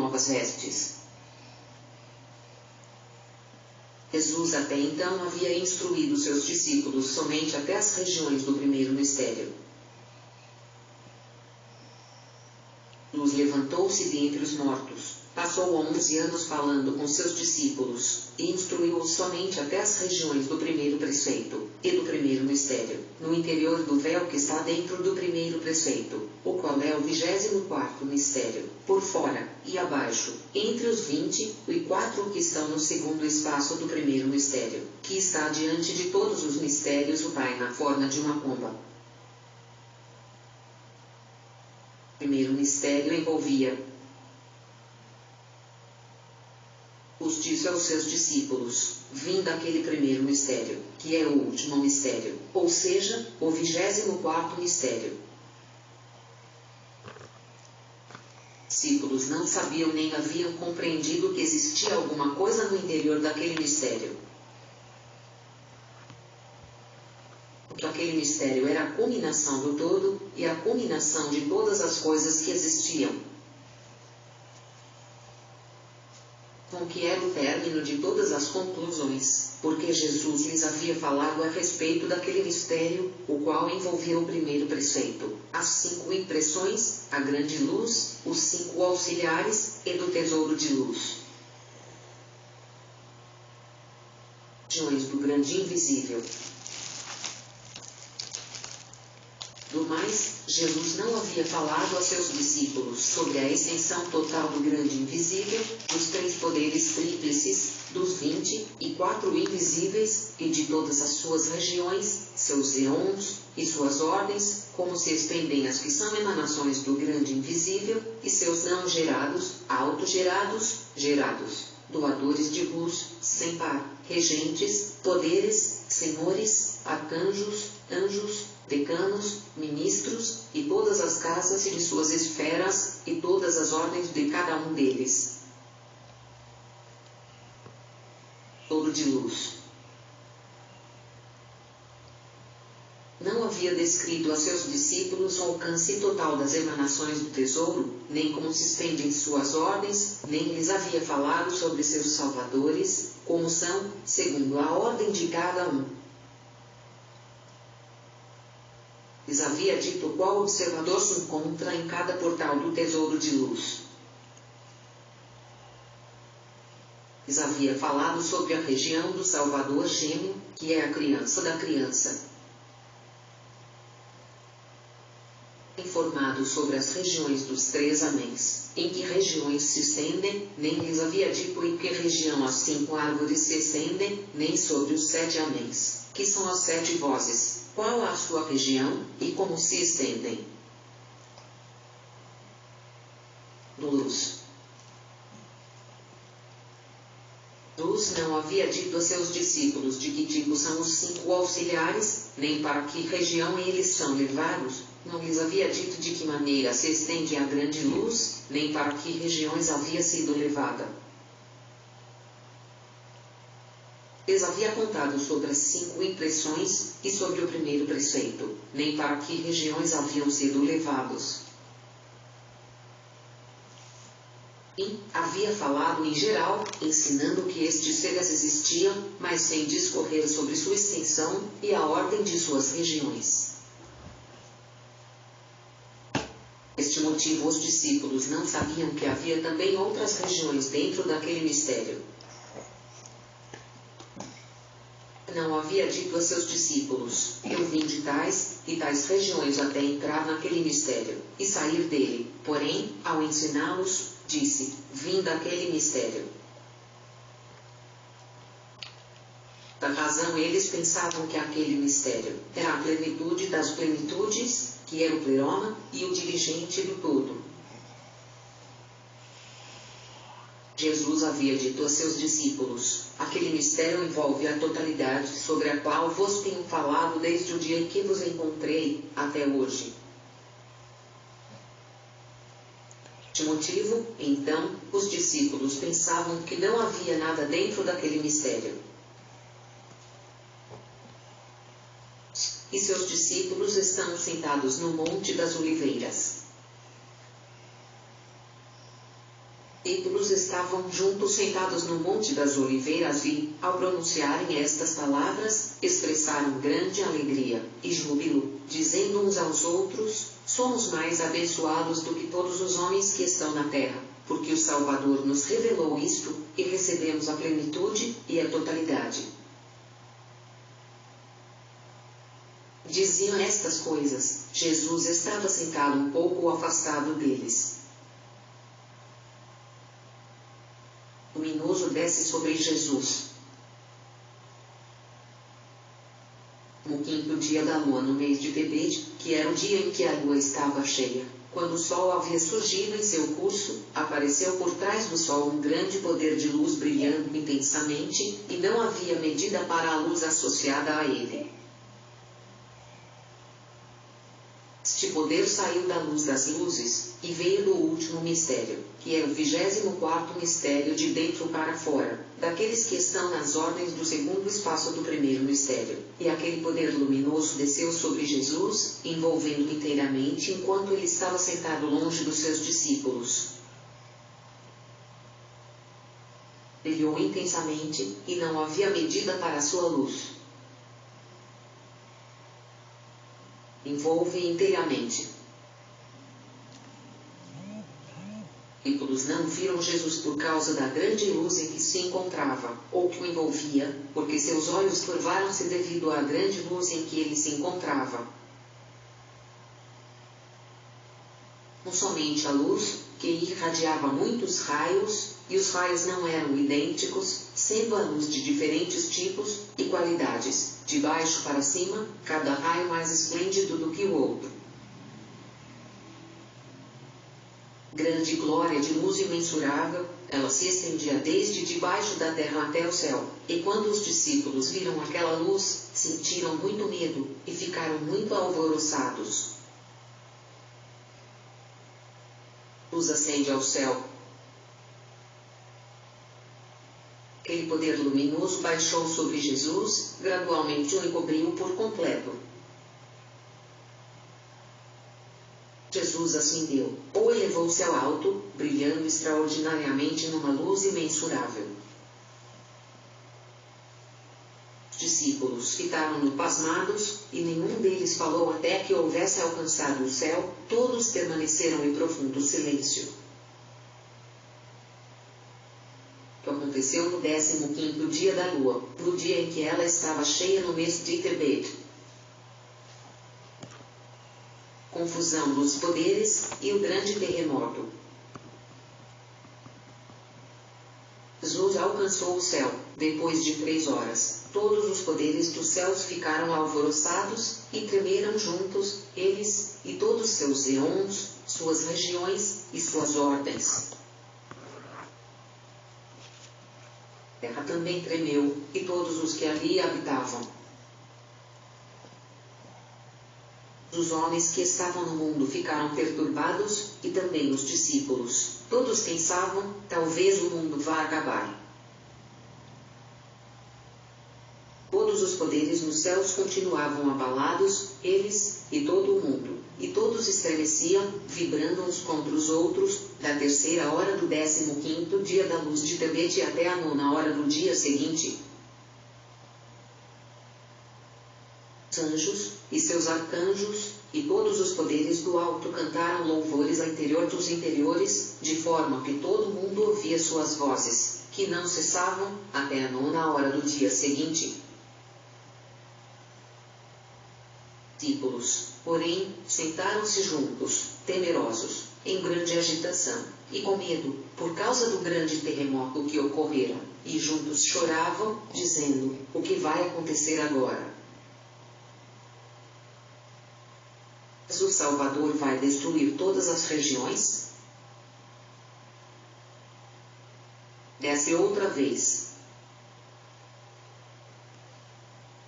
novas vestes. Jesus até então havia instruído seus discípulos somente até as regiões do primeiro mistério. Jesus levantou-se dentre os mortos, passou 11 anos falando com seus discípulos, e instruiu-os somente até as regiões do primeiro preceito, e do primeiro mistério, no interior do véu que está dentro do primeiro preceito, o qual é o 24º mistério, por fora, e abaixo, entre os 24 que estão no segundo espaço do primeiro mistério, que está diante de todos os mistérios o Pai na forma de uma pomba. O primeiro mistério envolvia. Os disse aos seus discípulos, vim daquele primeiro mistério, que é o último mistério, ou seja, o 24º mistério. Os discípulos não sabiam nem haviam compreendido que existia alguma coisa no interior daquele mistério. Que aquele mistério era a culminação do todo, e a culminação de todas as coisas que existiam. Com que era o término de todas as conclusões, porque Jesus lhes havia falado a respeito daquele mistério, o qual envolvia o primeiro preceito, as 5 impressões, a grande luz, os 5 auxiliares, e do tesouro de luz. Regiões do grande invisível. Do mais, Jesus não havia falado a seus discípulos sobre a extensão total do grande invisível, dos 3 poderes tríplices, dos 24 invisíveis, e de todas as suas regiões, seus eons, e suas ordens, como se estendem as que são emanações do grande invisível, e seus não gerados, autogerados, gerados, doadores de luz, sem par, regentes, poderes, senhores, arcanjos, anjos, decanos, ministros, e todas as casas e de suas esferas, e todas as ordens de cada um deles. Todo de luz. Não havia descrito a seus discípulos o alcance total das emanações do tesouro, nem como se estendem suas ordens, nem lhes havia falado sobre seus salvadores, como são, segundo a ordem de cada um. Lhes havia dito qual observador se encontra em cada portal do tesouro de luz. Lhes havia falado sobre a região do Salvador gêmeo, que é a criança da criança. Informado sobre as regiões dos 3 améns, em que regiões se estendem, nem lhes havia dito em que região as 5 árvores se estendem, nem sobre os 7 améns, que são as 7 vozes, qual a sua região, e como se estendem. Luz. Jesus não havia dito a seus discípulos de que tipo são os 5 auxiliares, nem para que região eles são levados, não lhes havia dito de que maneira se estende a grande luz, nem para que regiões havia sido levada. Lhes havia contado sobre as 5 impressões, e sobre o primeiro preceito, nem para que regiões haviam sido levados. E havia falado em geral, ensinando que estes seres existiam, mas sem discorrer sobre sua extensão, e a ordem de suas regiões. Por este motivo os discípulos não sabiam que havia também outras regiões dentro daquele mistério. Não havia dito a seus discípulos, eu vim de tais e tais regiões até entrar naquele mistério, e sair dele, porém, ao ensiná-los, disse, vim daquele mistério. Da razão eles pensavam que aquele mistério era a plenitude das plenitudes, que era o pleroma, e o dirigente do todo. Jesus havia dito a seus discípulos, aquele mistério envolve a totalidade sobre a qual vos tenho falado desde o dia em que vos encontrei, até hoje. Por este motivo, então, os discípulos pensavam que não havia nada dentro daquele mistério. E seus discípulos estão sentados no Monte das Oliveiras. discípulos estavam juntos sentados no Monte das Oliveiras e, ao pronunciarem estas palavras, expressaram grande alegria e júbilo, dizendo uns aos outros: somos mais abençoados do que todos os homens que estão na terra, porque o Salvador nos revelou isto, e recebemos a plenitude e a totalidade. Diziam estas coisas, Jesus estava sentado um pouco afastado deles. Luminoso desce sobre Jesus. No 5º dia da lua no mês de Tebete, que era o dia em que a lua estava cheia, quando o sol havia surgido em seu curso, apareceu por trás do sol um grande poder de luz brilhando intensamente, e não havia medida para a luz associada a ele. Este poder saiu da luz das luzes, e veio do último mistério, que é o 24º mistério de dentro para fora, daqueles que estão nas ordens do segundo espaço do primeiro mistério. E aquele poder luminoso desceu sobre Jesus, envolvendo-o inteiramente enquanto ele estava sentado longe dos seus discípulos. Brilhou intensamente, e não havia medida para a sua luz. Envolve inteiramente. Os discípulos não viram Jesus por causa da grande luz em que se encontrava, ou que o envolvia, porque seus olhos turvaram-se devido à grande luz em que ele se encontrava. Não somente a luz, que irradiava muitos raios, e os raios não eram idênticos, sendo a luz de diferentes tipos e qualidades, de baixo para cima, cada raio mais esplêndido do que o outro. Grande glória de luz imensurável, ela se estendia desde debaixo da terra até o céu, e quando os discípulos viram aquela luz, sentiram muito medo, e ficaram muito alvoroçados. Luz ascende ao céu. Aquele poder luminoso baixou sobre Jesus, gradualmente o encobriu por completo. Jesus ascendeu, ou elevou-se ao alto, brilhando extraordinariamente numa luz imensurável. Os discípulos ficaram pasmados, e nenhum deles falou até que houvesse alcançado o céu, todos permaneceram em profundo silêncio. Aconteceu no 15º dia da lua, no dia em que ela estava cheia no mês de Tebete. Confusão dos poderes e o grande terremoto. Jesus alcançou o céu, depois de 3 horas. Todos os poderes dos céus ficaram alvoroçados, e tremeram juntos, eles, e todos seus eons, suas regiões, e suas ordens. A terra também tremeu, e todos os que ali habitavam. Os homens que estavam no mundo ficaram perturbados, e também os discípulos. Todos pensavam, talvez o mundo vá acabar. Todos os poderes nos céus continuavam abalados, eles, e todo o mundo. E todos estremeciam, vibrando uns contra os outros, da 3ª hora do 15º dia da luz de Tebete até a 9ª hora do dia seguinte. Os anjos, e seus arcanjos, e todos os poderes do alto cantaram louvores ao interior dos interiores, de forma que todo mundo ouvia suas vozes, que não cessavam, até a 9ª hora do dia seguinte. Discípulos, porém, sentaram-se juntos, temerosos, em grande agitação, e com medo, por causa do grande terremoto que ocorrera, e juntos choravam, dizendo: o que vai acontecer agora? Mas o Salvador vai destruir todas as regiões? Desce outra vez.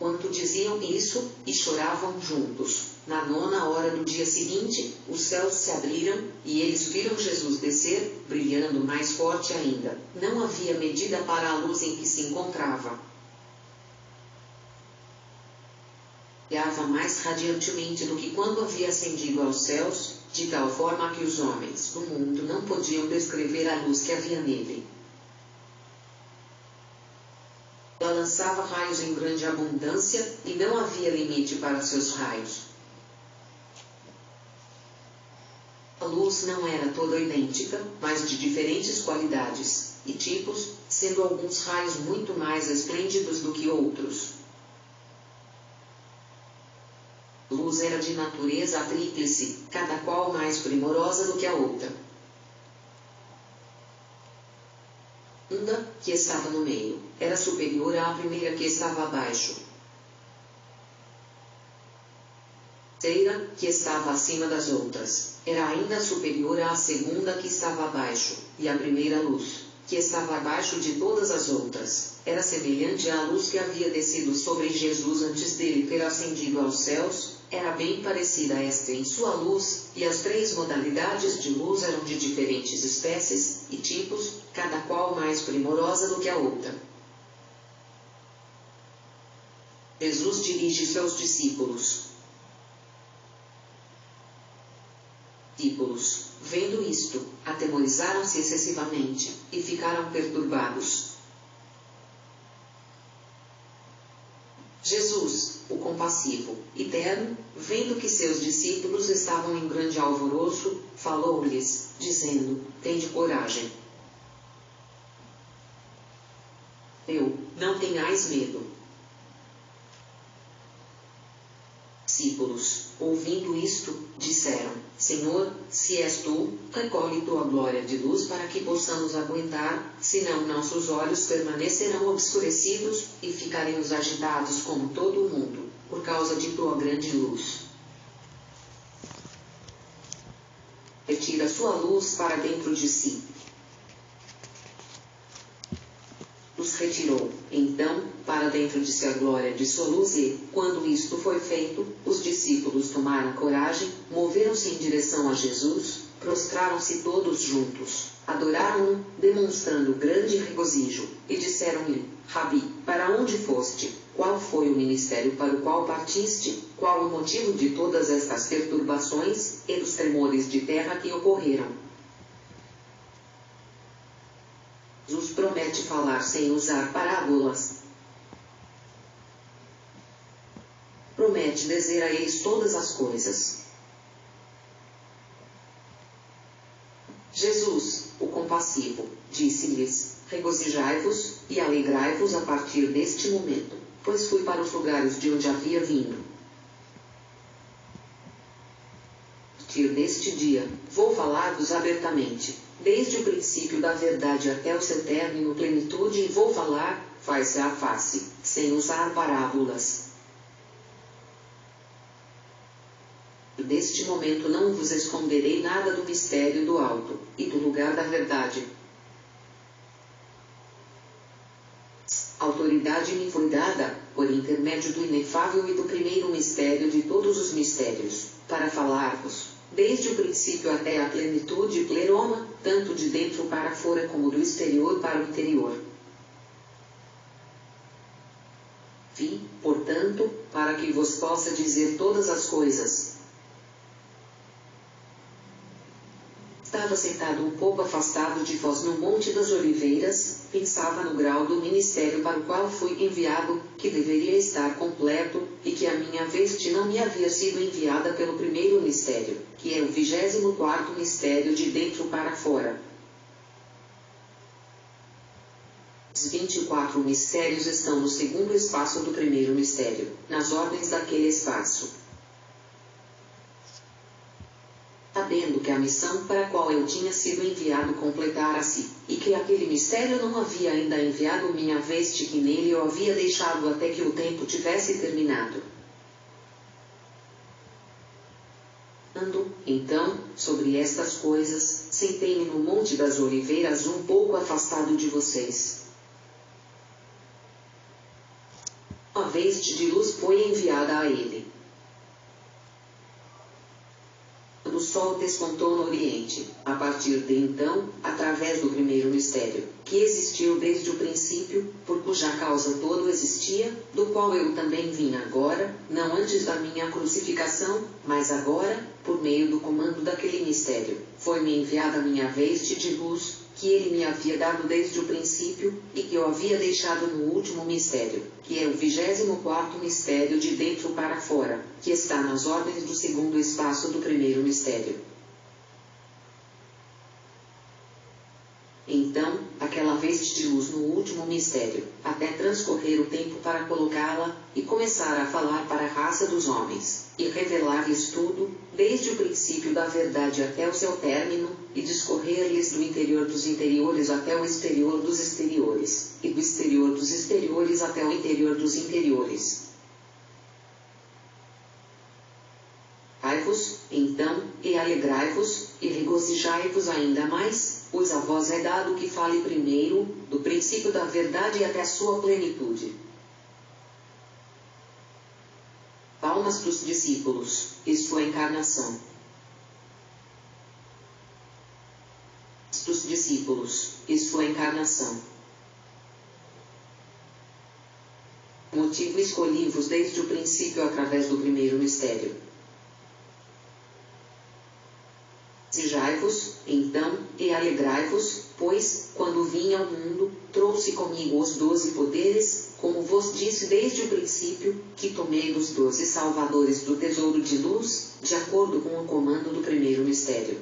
Quando diziam isso, e choravam juntos, na 9ª hora do dia seguinte, os céus se abriram, e eles viram Jesus descer, brilhando mais forte ainda. Não havia medida para a luz em que se encontrava. Brilhava mais radiantemente do que quando havia ascendido aos céus, de tal forma que os homens do mundo não podiam descrever a luz que havia nele. Ela lançava raios em grande abundância, e não havia limite para seus raios. A luz não era toda idêntica, mas de diferentes qualidades e tipos, sendo alguns raios muito mais esplêndidos do que outros. A luz era de natureza tríplice, cada qual mais primorosa do que a outra. Uma, que estava no meio, era superior à primeira que estava abaixo. A terceira, que estava acima das outras, era ainda superior à segunda que estava abaixo, e a primeira luz, que estava abaixo de todas as outras, era semelhante à luz que havia descido sobre Jesus antes dele ter ascendido aos céus, era bem parecida a esta em sua luz, e as três modalidades de luz eram de diferentes espécies e tipos, cada qual mais primorosa do que a outra. Jesus dirige seus discípulos. Discípulos, vendo isto, atemorizaram-se excessivamente, e ficaram perturbados. Jesus, o compassivo e terno, vendo que seus discípulos estavam em grande alvoroço, falou-lhes, dizendo: Tende coragem. Não tenhais medo. Discípulos, ouvindo isto, disseram: Senhor, se és tu, recolhe tua glória de luz para que possamos aguentar, senão nossos olhos permanecerão obscurecidos, e ficaremos agitados como todo o mundo, por causa de tua grande luz. Retira sua luz para dentro de si. Os retirou, então, para dentro de si a glória de sua luz e, quando isto foi feito, os discípulos tomaram coragem, moveram-se em direção a Jesus, prostraram-se todos juntos, adoraram-no, demonstrando grande regozijo, e disseram-lhe: Rabi, para onde foste? Qual foi o ministério para o qual partiste? Qual o motivo de todas estas perturbações, e dos tremores de terra que ocorreram? Jesus promete falar sem usar parábolas. Promete dizer a eles todas as coisas. Jesus, o compassivo, disse-lhes: Regozijai-vos e alegrai-vos a partir deste momento, pois fui para os lugares de onde havia vindo. A partir deste dia, vou falar-vos abertamente, desde o princípio da verdade até o seu término plenitude, e vou falar, face a face, sem usar parábolas. Deste momento não vos esconderei nada do mistério do alto, e do lugar da verdade. Autoridade me foi dada, por intermédio do inefável e do primeiro mistério de todos os mistérios, para falar-vos, desde o princípio até a plenitude pleroma, tanto de dentro para fora como do exterior para o interior. Vim, portanto, para que vos possa dizer todas as coisas. Estava sentado um pouco afastado de vós no Monte das Oliveiras, pensava no grau do ministério para o qual fui enviado, que deveria estar completo, e que a minha veste não me havia sido enviada pelo primeiro mistério, que é o 24º mistério de dentro para fora. Os 24 mistérios estão no segundo espaço do primeiro mistério, nas ordens daquele espaço. Sabendo que a missão para a qual eu tinha sido enviado completara-se, e que aquele mistério não havia ainda enviado minha veste, que nele eu havia deixado até que o tempo tivesse terminado. Então, sobre estas coisas, sentei-me no Monte das Oliveiras um pouco afastado de vocês. Uma veste de luz foi enviada a ele. Quando sol despontou no Oriente, a partir de então, através do primeiro mistério, que existiu desde o princípio, por cuja causa todo existia, do qual eu também vim agora, não antes da minha crucificação, mas agora, por meio do comando daquele mistério, foi-me enviada a minha veste de luz, que ele me havia dado desde o princípio, e que eu havia deixado no último mistério, que é o 24º mistério de dentro para fora, que está nas ordens do segundo espaço do primeiro mistério. Então, aquela veste de luz no último mistério, até transcorrer o tempo para colocá-la, e começar a falar para a raça dos homens, e revelar-lhes tudo, desde o princípio da verdade até o seu término, e discorrer-lhes do interior dos interiores até o exterior dos exteriores, e do exterior dos exteriores até o interior dos interiores. Ai-vos, então, e alegrai-vos, e regozijai-vos ainda mais, pois a vós é dado que fale primeiro, do princípio da verdade até a sua plenitude. Palmas dos discípulos, e sua encarnação. Dos discípulos, e sua encarnação. Motivo escolhi-vos desde o princípio através do primeiro mistério. Regozijai-vos, então, e alegrai-vos, pois, quando vim ao mundo, trouxe comigo os 12 poderes, como vos disse desde o princípio, que tomei dos 12 salvadores do tesouro de luz, de acordo com o comando do primeiro mistério.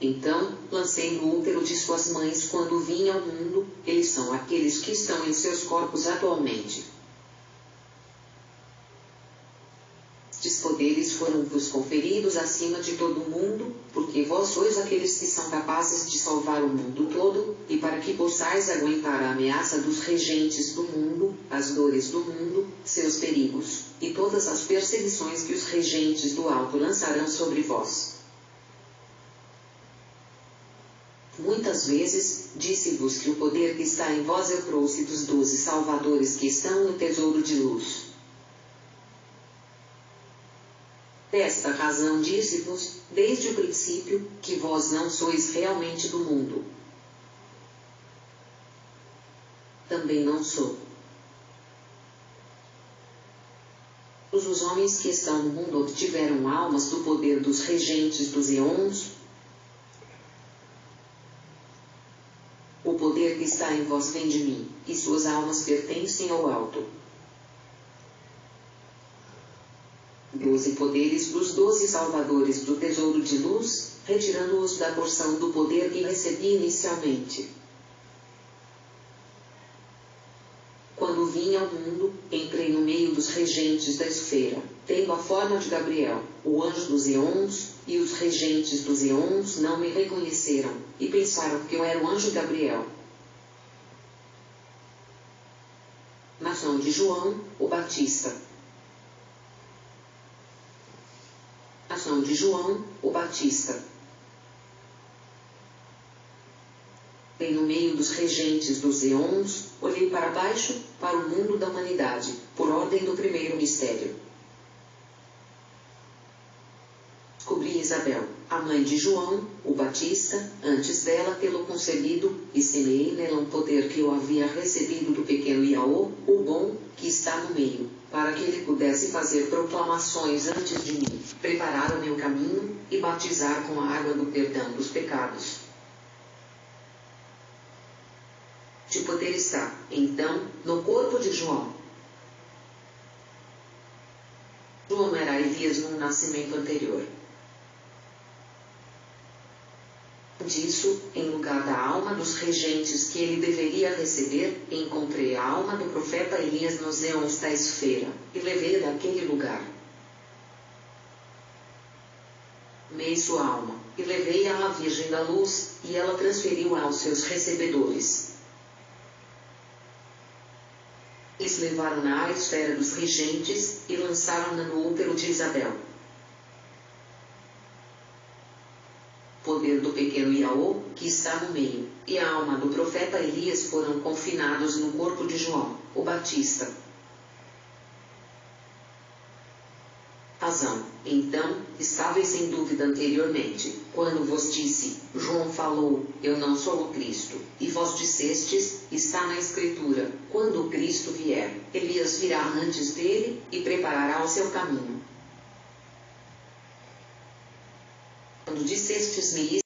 Então, lancei no útero de suas mães quando vim ao mundo, eles são aqueles que estão em seus corpos atualmente. Estes poderes foram-vos conferidos acima de todo o mundo, porque vós sois aqueles que são capazes de salvar o mundo todo, e para que possais aguentar a ameaça dos regentes do mundo, as dores do mundo, seus perigos, e todas as perseguições que os regentes do alto lançarão sobre vós. Muitas vezes, disse-vos que o poder que está em vós eu trouxe dos 12 salvadores que estão no tesouro de luz. Desta razão disse-vos, desde o princípio, que vós não sois realmente do mundo. Também não sou. Os homens que estão no mundo obtiveram almas do poder dos regentes dos eons. O poder que está em vós vem de mim, e suas almas pertencem ao alto. 12 poderes dos 12 salvadores do tesouro de luz, retirando-os da porção do poder que recebi inicialmente. Quando vim ao mundo, entrei no meio dos regentes da esfera, tendo a forma de Gabriel, o anjo dos eons, e os regentes dos eons não me reconheceram, e pensaram que eu era o anjo Gabriel. Nação de João, o Batista. Nação de João, o Batista. Bem no meio dos regentes dos eons, olhei para baixo, para o mundo da humanidade, por ordem do primeiro mistério. Descobri Isabel, a mãe de João, o Batista, antes dela tê-lo concebido, e semeei nela um poder que eu havia recebido do pequeno Iaô, o bom, que está no meio, para que ele pudesse fazer proclamações antes de mim, preparar o meu caminho, e batizar com a água do perdão dos pecados. De poder está, então, no corpo de João. João era Elias num nascimento anterior. Disso, em lugar da alma dos regentes que ele deveria receber, encontrei a alma do profeta Elias nos eons da esfera, e levei-a daquele lugar. Tomei sua alma, e levei-a à Virgem da Luz, e ela transferiu-a aos seus recebedores. Eles levaram-na à esfera dos regentes, e lançaram-na no útero de Isabel. Poder do pequeno Iaô, que está no meio, e a alma do profeta Elias foram confinados no corpo de João, o Batista. A Então, estáveis em dúvida anteriormente, quando vos disse, João falou, eu não sou o Cristo, e vós dissestes, está na Escritura, quando o Cristo vier, Elias virá antes dele, e preparará o seu caminho. Quando dissestes-me